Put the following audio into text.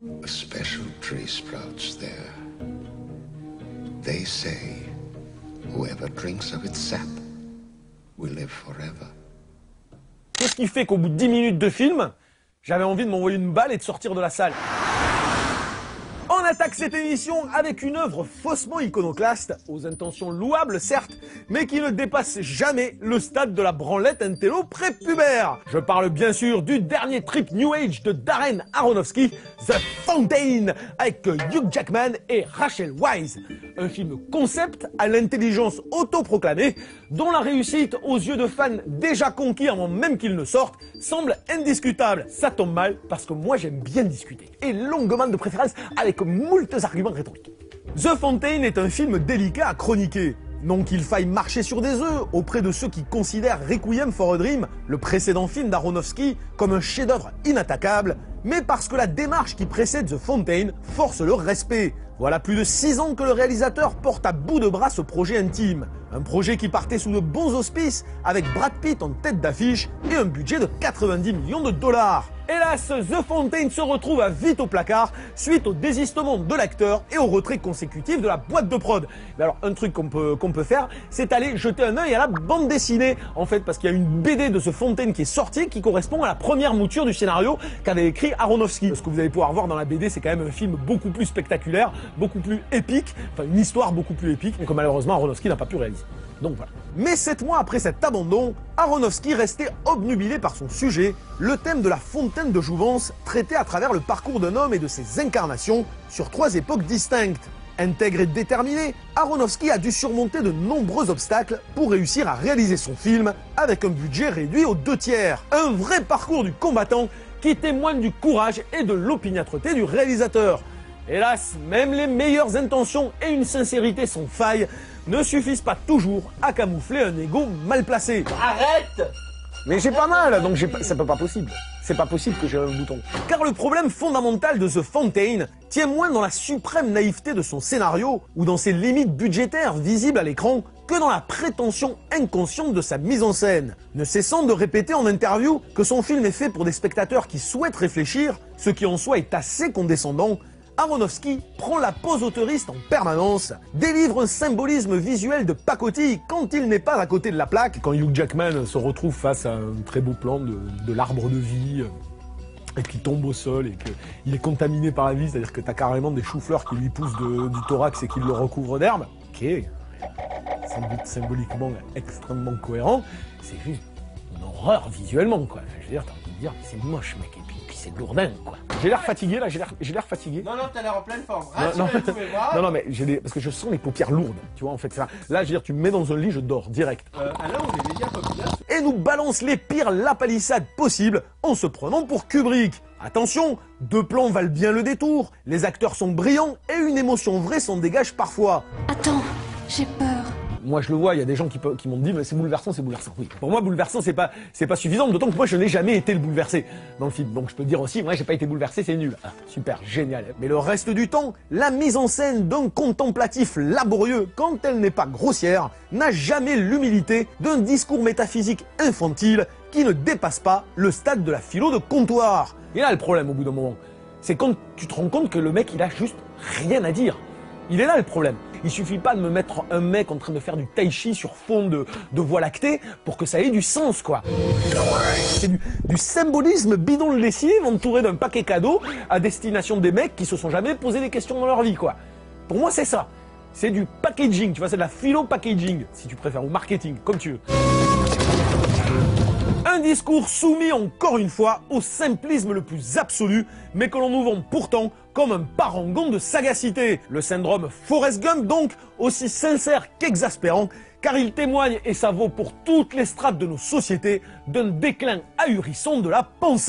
A special tree sprouts there. They say whoever drinks of its sap will live forever. Qu'est-ce qui fait qu'au bout de 10 minutes de film, j'avais envie de m'envoyer une balle et de sortir de la salle? On attaque cette émission avec une œuvre faussement iconoclaste, aux intentions louables certes, mais qui ne dépasse jamais le stade de la branlette intello prépubère. Je parle bien sûr du dernier trip New Age de Darren Aronofsky, The Fountain, avec Hugh Jackman et Rachel Weisz. Un film concept à l'intelligence autoproclamée, dont la réussite aux yeux de fans déjà conquis avant même qu'il ne sorte, semble indiscutable. Ça tombe mal, parce que moi j'aime bien discuter. Et longuement de préférence avec moultes arguments rhétoriques. The Fountain est un film délicat à chroniquer. Non qu'il faille marcher sur des œufs auprès de ceux qui considèrent Requiem for a Dream, le précédent film d'Aronofsky, comme un chef-d'œuvre inattaquable, mais parce que la démarche qui précède The Fountain force le respect. Voilà plus de 6 ans que le réalisateur porte à bout de bras ce projet intime. Un projet qui partait sous de bons auspices, avec Brad Pitt en tête d'affiche et un budget de 90 millions de $. Hélas, The Fountain se retrouve à vite au placard suite au désistement de l'acteur et au retrait consécutif de la boîte de prod. Mais alors, un truc qu'on peut faire, c'est aller jeter un œil à la bande dessinée, en fait, parce qu'il y a une BD de The Fountain qui est sortie qui correspond à la première mouture du scénario qu'avait écrit Aronofsky. Ce que vous allez pouvoir voir dans la BD, c'est quand même un film beaucoup plus spectaculaire, beaucoup plus épique, enfin une histoire beaucoup plus épique, que malheureusement Aronofsky n'a pas pu réaliser. Donc voilà. Mais 7 mois après cet abandon, Aronofsky restait obnubilé par son sujet, le thème de la fontaine de jouvence traité à travers le parcours d'un homme et de ses incarnations sur 3 époques distinctes. Intègre et déterminé, Aronofsky a dû surmonter de nombreux obstacles pour réussir à réaliser son film avec un budget réduit aux 2/3. Un vrai parcours du combattant qui témoigne du courage et de l'opiniâtreté du réalisateur. Hélas, même les meilleures intentions et une sincérité sans faille ne suffisent pas toujours à camoufler un ego mal placé. Arrête! Mais j'ai pas mal, donc c'est pas possible. C'est pas possible que j'ai un bouton. Car le problème fondamental de The Fountain tient moins dans la suprême naïveté de son scénario ou dans ses limites budgétaires visibles à l'écran que dans la prétention inconsciente de sa mise en scène. Ne cessant de répéter en interview que son film est fait pour des spectateurs qui souhaitent réfléchir, ce qui en soi est assez condescendant, Aronofsky prend la pose auteuriste en permanence, délivre un symbolisme visuel de pacotille quand il n'est pas à côté de la plaque. Quand Hugh Jackman se retrouve face à un très beau plan de l'arbre de vie, et qu'il tombe au sol et qu'il est contaminé par la vie, c'est-à-dire que t'as carrément des choux-fleurs qui lui poussent du thorax et qui le recouvrent d'herbe, ok, sans doute symboliquement extrêmement cohérent, c'est juste une horreur visuellement, quoi. Je veux dire, t'as envie de dire, c'est moche, mec, et puis c'est lourdin, quoi. J'ai l'air fatigué, là, j'ai l'air fatigué. Non, t'as l'air en pleine forme. Non, mais parce que je sens les paupières lourdes, tu vois, en fait, ça. Là, je veux dire, tu me mets dans un lit, je dors, direct. Alors, on est médias populaires. Et nous balance les pires lapalissades possibles en se prenant pour Kubrick. Attention, 2 plans valent bien le détour, les acteurs sont brillants et une émotion vraie s'en dégage parfois. Attends, j'ai peur. Moi je le vois, il y a des gens qui m'ont dit mais c'est bouleversant, c'est bouleversant. Oui, pour moi bouleversant c'est pas suffisant, d'autant que moi je n'ai jamais été le bouleversé dans le film. Donc je peux dire aussi, moi j'ai pas été bouleversé, c'est nul. Ah, super, génial. Mais le reste du temps, la mise en scène d'un contemplatif laborieux, quand elle n'est pas grossière, n'a jamais l'humilité d'un discours métaphysique infantile qui ne dépasse pas le stade de la philo de comptoir. Et là le problème au bout d'un moment, c'est quand tu te rends compte que le mec il a juste rien à dire. Il est là le problème. Il suffit pas de me mettre un mec en train de faire du tai chi sur fond de voie lactée pour que ça ait du sens, quoi. C'est du symbolisme bidon de lessive entouré d'un paquet cadeau à destination des mecs qui se sont jamais posé des questions dans leur vie, quoi. Pour moi, c'est ça. C'est du packaging, tu vois, c'est de la philo packaging, si tu préfères, ou marketing, comme tu veux. Un discours soumis encore une fois au simplisme le plus absolu, mais que l'on nous vend pourtant comme un parangon de sagacité. Le syndrome Forrest Gump donc, aussi sincère qu'exaspérant, car il témoigne, et ça vaut pour toutes les strates de nos sociétés, d'un déclin ahurissant de la pensée.